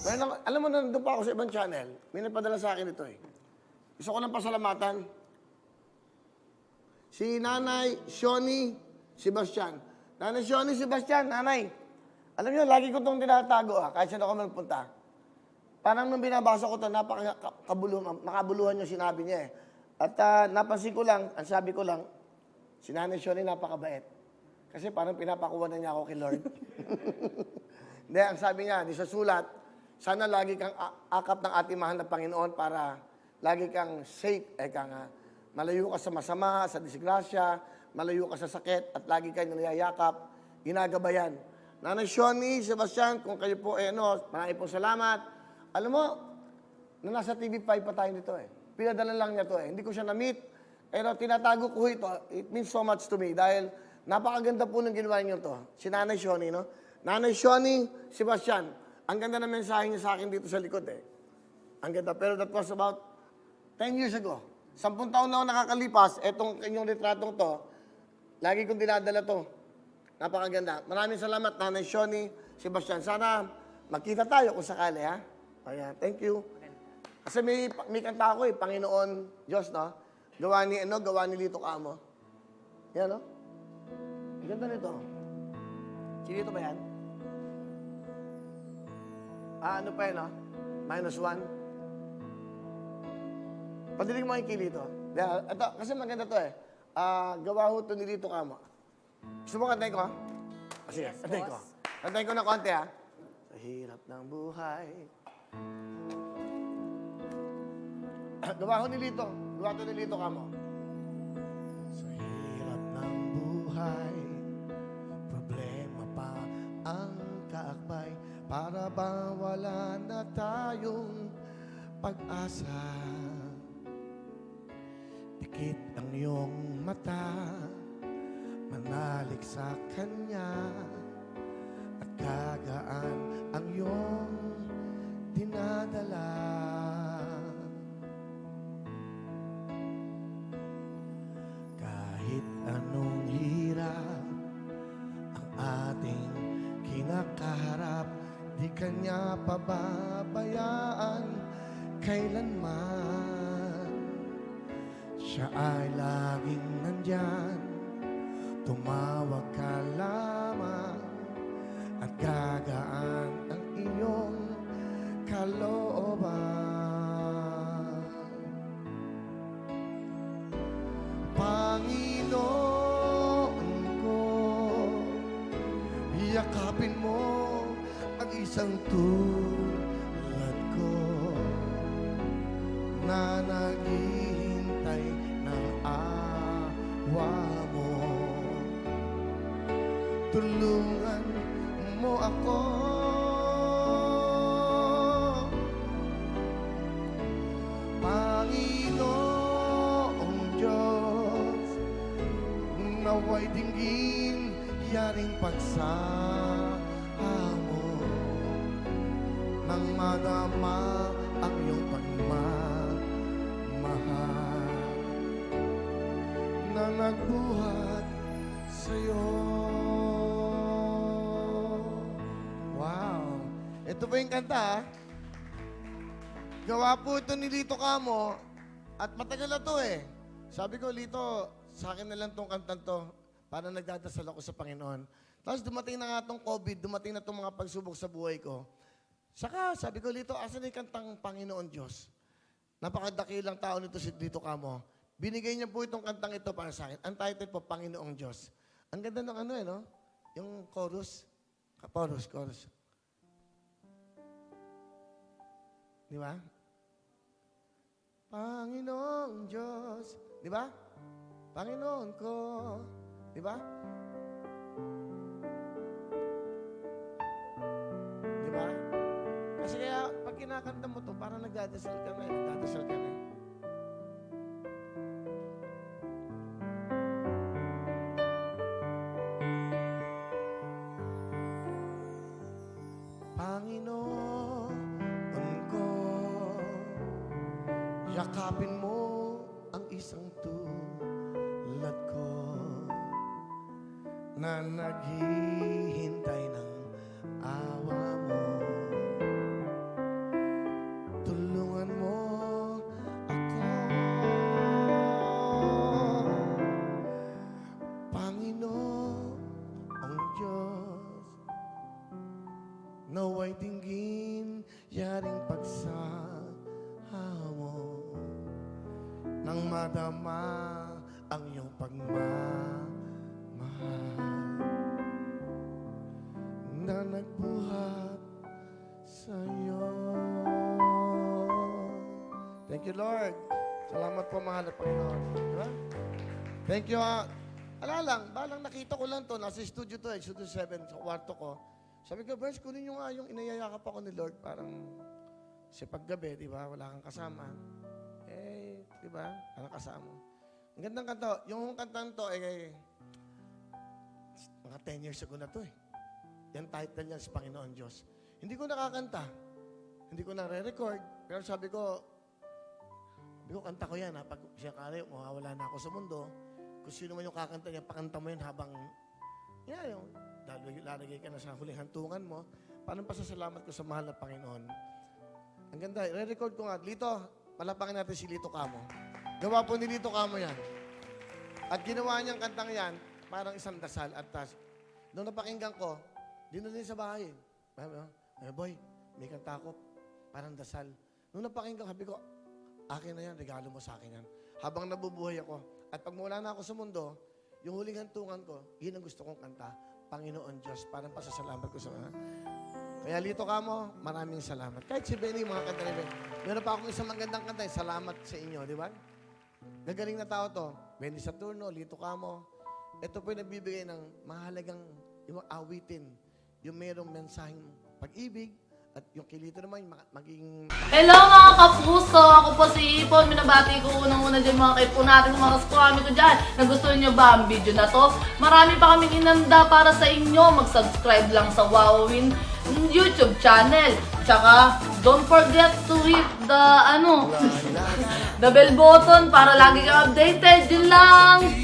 Alam mo, nandun pa ako sa ibang channel. May nagpadala sa akin ito eh. Gusto ko lang pasalamatan. Si Nanay Shoni Sebastian. Nanay Shoni Sebastian, Nanay. Alam niyo, lagi ko itong tinatago kahit saan ako magpunta. Parang nung binabasa ko ito, nakabuluhan yung sinabi niya eh. At napansin ko lang, ang sabi ko lang, si Nanay Shoni napakabait. Kasi parang pinapakuha na niya ako kay Lord. Hindi, ang sabi niya, di sa sulat, sana lagi kang akap ng ating mahal na Panginoon para lagi kang safe, malayo ka sa masama, sa disgrasya, malayo ka sa sakit, at lagi kang niyayakap, ginagabayan. Nanay Shoni, Sebastian, kung kayo po, marami pong salamat. Alam mo, na nasa TV5 pa tayo nito eh. Pinadala lang niya to eh. Hindi ko siya na-meet, pero tinatago ko ito. It means so much to me dahil napakaganda po ng ginawa niyo to. Si Nanay Shoni, no? Nanay Shoni, Sebastian, ang ganda ng mensahe niya sa akin dito sa likod eh. Ang ganda. Pero that was about 10 years ago. 10 taon na ako nakakalipas, etong inyong retratong to, lagi kong dinadala to. Napakaganda. Maraming salamat, Nanay Shoni, Sebastian. Sana magkita tayo kung sakali, ha? Ayan, thank you. Kasi may kanta ako eh, Panginoon Diyos, no? Gawa ni Lito Camo. Yan, no? Ang ganda nito. Si Lito ba yan? Ano pa yun, no? -1. Padilig mo yung kilito. Ito, kasi maganda to eh. Gawa ho to ni Lito Camo. Gusto mo kantayin ko, ha? Sige, kantayin ko. Kantayin ko na konti, ha? Sa hirap ng buhay. Gawa ho ni Lito. Gawa to ni Lito Camo. Sa hirap ng buhay, problema pa ang kaakbay. Para ba wala na tayong pag-asa? Dikit ang iyong mata, manalig sa Kanya, at gagaan ang iyong dinadala. Kahit anong hirap ang ating kinakaharap, di Kanya pababayaan kailanman. Siya ay laging nandyan, tumawag ka lamang, at gagaan ang iyong kalooban. Panginoon ko, yakapin mo ang isang tulad ko na naghihintay ng awa mo. Tulungan mo ako, Panginoong Diyos, naway dinggin yaring pagsama nang madama ang iyong pagmamahal na nagbuhat sa'yo. Wow! Ito po yung kanta, ha? Gawa po ito ni Lito Camo at matagal na to eh. Sabi ko, Lito, sa akin na lang tong kantan to para nagdadasal ako sa Panginoon. Tapos dumating na nga tong COVID, dumating na tong mga pagsubok sa buhay ko. Saka, sabi ko, Lito, asan yung kantang Panginoon Diyos? Napakadakilang tao nito si Lito Camo. Binigay niya po itong kantang ito para sa akin. Ang title po, Panginoong Diyos. Ang ganda ng no? Yung chorus. Chorus. Di ba? Panginoong Diyos. Di ba? Panginoon ko. Di ba? Di ba? Kasi kaya, pag kinakanta mo to, parang nagdadasal ka na. Panginoon ko, yakapin mo ang isang tulad ko na naghihintay ng awa mo. naway dinggin yaring pagsahamo nang madama ang iyong pagmamahal na nagbuhat sa'yo. Thank you, Lord. Salamat po, mahal na Panginoon. Diba? Thank you, ha. Balang nakita ko lang to, nasa studio to, studio 7, sa kwarto ko. Sabi ko, Berns, kunin nyo nga yung inayayakap ako ni Lord, parang si paggabi, di ba? Wala kang kasama. Di ba? Walang kasama. Ang gandang kanta. Yung kantang to, mga 10 years ago na to, Yan title niya sa Panginoon Diyos. Hindi ko nakakanta. Hindi ko na-record. Pero sabi ko, kanta ko yan, ha? Pag siya kari, mawawala na ako sa mundo, kung sino man yung kakanta niya, pakanta mo yan habang, yung lalagay ka na sa huling hantungan mo, parang pasasalamat ko sa mahal na Panginoon. Ang ganda, re-record ko nga. Lito, palapakin natin si Lito Camo. Gawa po ni Lito Camo yan. At ginawa niyang kantang yan, parang isang dasal. At nung napakinggan ko, dinalhin sa bahay. Boy, may kanta ko, parang dasal. Nung napakinggan, sabi ko, akin na yan, regalo mo sa akin yan. Habang nabubuhay ako, at pag mula na ako sa mundo, yung huling hantungan ko, yun ang gusto kong kanta, Panginoon Diyos, parang pasasalamat ko sa mga. Kaya Lito Camo, maraming salamat. Kahit si Benny, mga kanta ni Benny. Meron pa akong isang magandang kanta, salamat sa inyo, di ba? Gagaling na tao to. Benny Saturno, Lito Camo. Ito po yung nagbibigay ng mahalagang yung awitin, yung mayroong mensaheng pag-ibig, at yung kilito naman, maging... Hello mga kapuso! Ako po si Ipon. Minabati ko unang-una dyan mga kaipo natin, mga kaskwami ko dyan. Nagustuhan nyo ba ang video na to? Marami pa kaming inanda para sa inyo. Mag-subscribe lang sa Wowin YouTube channel. Tsaka, don't forget to hit the, the bell button para lagi kang updated. Yun lang!